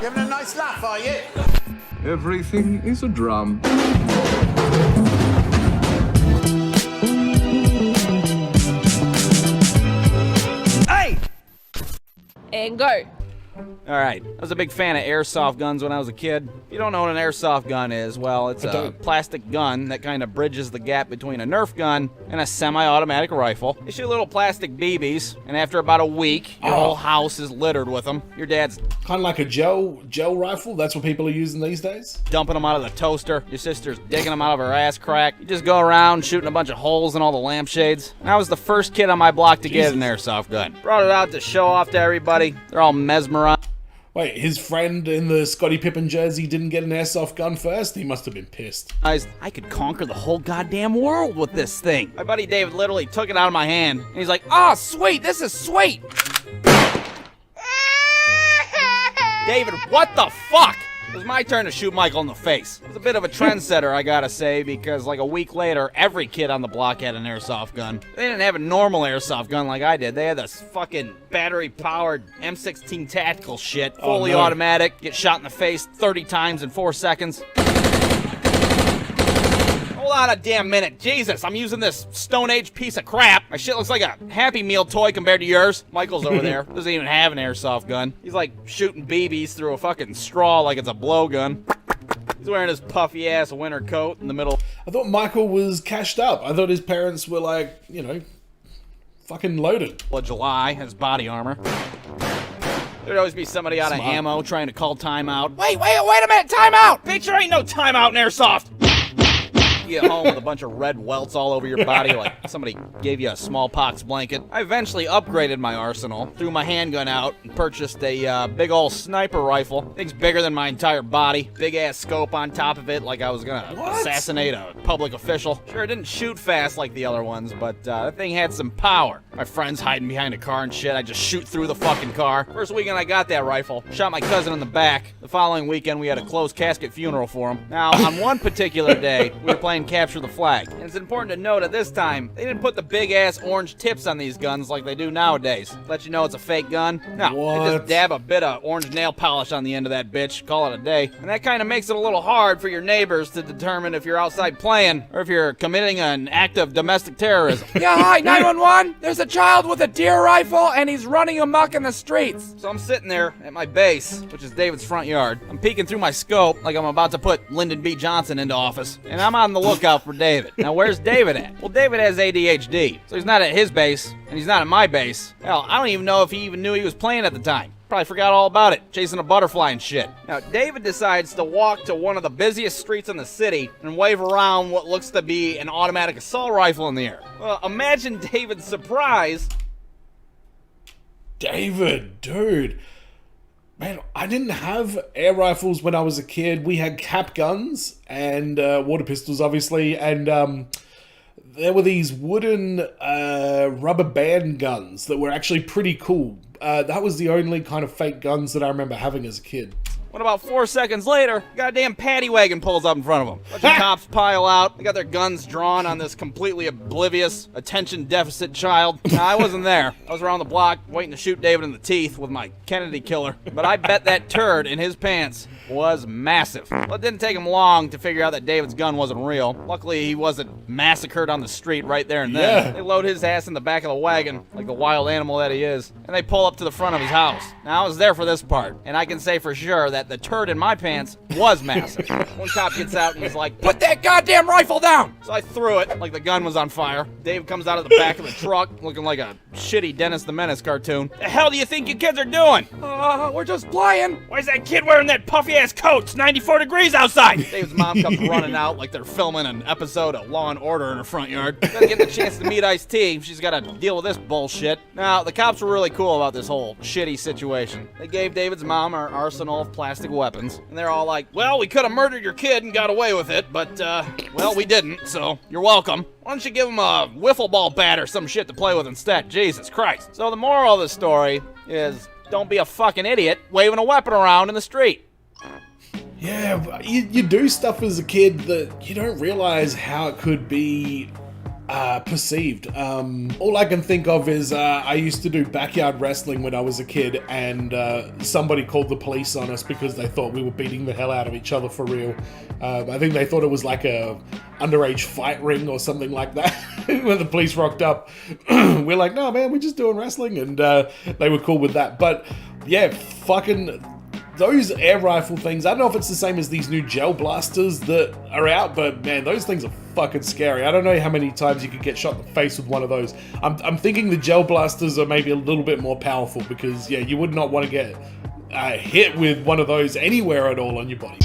You having a nice laugh, are you? Everything is a drum. Hey! And go. Alright, I was a big fan of airsoft guns when I was a kid. If you don't know what an airsoft gun is, well, it's a plastic gun that kind of bridges the gap between a Nerf gun and a semi-automatic rifle. They shoot little plastic BBs, and after about a week, your whole house is littered with them. Your dad's kind of like a gel rifle. That's what people are using these days. Dumping them out of the toaster. Your sister's digging them out of her ass crack. You just go around shooting a bunch of holes in all the lampshades. And I was the first kid on my block to get an airsoft gun. Brought it out to show off to everybody. They're all mesmerized. Wait, his friend in the Scottie Pippen jersey didn't get an airsoft gun first? He must have been pissed. I could conquer the whole goddamn world with this thing. My buddy David literally took it out of my hand, and he's like, "Oh, sweet, this is sweet." David, what the fuck? It was my turn to shoot Michael in the face. It was a bit of a trendsetter, I gotta say, because like a week later, every kid on the block had an airsoft gun. They didn't have a normal airsoft gun like I did. They had this fucking battery-powered M16 tactical shit, fully automatic, get shot in the face 30 times in 4 seconds. Hold on a damn minute. Jesus, I'm using this Stone Age piece of crap. My shit looks like a Happy Meal toy compared to yours. Michael's over there. Doesn't even have an airsoft gun. He's like shooting BBs through a fucking straw like it's a blowgun. He's wearing his puffy ass winter coat in the middle. I thought Michael was cashed up. I thought his parents were like, you know, fucking loaded. Of July, his body armor. There'd always be somebody out of ammo trying to call timeout. Wait a minute, timeout! Bitch, there ain't no timeout in airsoft! You get home with a bunch of red welts all over your body like somebody gave you a smallpox blanket. I eventually upgraded my arsenal, threw my handgun out, and purchased a big ol' sniper rifle. Thing's bigger than my entire body. Big ass scope on top of it like I was gonna assassinate a public official. Sure, it didn't shoot fast like the other ones, but that thing had some power. My friends hiding behind a car and shit, I just shoot through the fucking car. First weekend I got that rifle, shot my cousin in the back. The following weekend we had a closed casket funeral for him. Now, on one particular day, we were playing Capture the Flag. And it's important to note at this time, they didn't put the big-ass orange tips on these guns like they do nowadays. Let you know it's a fake gun. No, they just dab a bit of orange nail polish on the end of that bitch, call it a day. And that kind of makes it a little hard for your neighbors to determine if you're outside playing or if you're committing an act of domestic terrorism. Yeah, hi, 911. There's a child with a deer rifle, and he's running amok in the streets. So I'm sitting there at my base, which is David's front yard. I'm peeking through my scope like I'm about to put Lyndon B. Johnson into office. And I'm on the lookout for David. Now, where's David at? Well, David has ADHD, so he's not at his base, and he's not at my base. Hell, I don't even know if he even knew he was playing at the time. Probably forgot all about it, chasing a butterfly and shit. Now, David decides to walk to one of the busiest streets in the city and wave around what looks to be an automatic assault rifle in the air. Well, imagine David's surprise. David, dude. Man, I didn't have air rifles when I was a kid. We had cap guns and water pistols, obviously, and there were these wooden rubber band guns that were actually pretty cool. That was the only kind of fake guns that I remember having as a kid. When about 4 seconds later, a goddamn paddy wagon pulls up in front of them. A bunch of cops pile out. They got their guns drawn on this completely oblivious, attention deficit child. Now, I wasn't there. I was around the block waiting to shoot David in the teeth with my Kennedy killer. But I bet that turd in his pants was massive. Well, it didn't take him long to figure out that David's gun wasn't real. Luckily, he wasn't massacred on the street right there and then. Yeah. They load his ass in the back of the wagon, like the wild animal that he is, and they pull up to the front of his house. Now, I was there for this part, and I can say for sure that the turd in my pants was massive. One cop gets out and he's like, "Put that goddamn rifle down!" So I threw it like the gun was on fire. Dave comes out of the back of the truck looking like a shitty Dennis the Menace cartoon. The hell do you think you kids are doing? We're just playing. Why's that kid wearing that puffy ass coat? It's 94 degrees outside. Dave's mom comes running out like they're filming an episode of Law and Order in her front yard. Doesn't get the chance to meet Ice-T. She's got to deal with this bullshit. Now, the cops were really cool about this whole shitty situation. They gave David's mom our arsenal of plastic weapons. And they're all like, "Well, we could have murdered your kid and got away with it, but, well, we didn't, so you're welcome. Why don't you give him a wiffle ball bat or some shit to play with instead? Jesus Christ." So the moral of the story is, don't be a fucking idiot waving a weapon around in the street. Yeah, you do stuff as a kid that you don't realize how it could be perceived. All I can think of is I used to do backyard wrestling when I was a kid, and somebody called the police on us because they thought we were beating the hell out of each other for real. I think they thought it was like a underage fight ring or something like that. When the police rocked up, we're like, no man, we're just doing wrestling, and they were cool with that. But yeah, fucking those air rifle things, I don't know if it's the same as these new gel blasters that are out, but man, those things are fucking scary. I don't know how many times you could get shot in the face with one of those. I'm thinking the gel blasters are maybe a little bit more powerful because, yeah, you would not want to get hit with one of those anywhere at all on your body.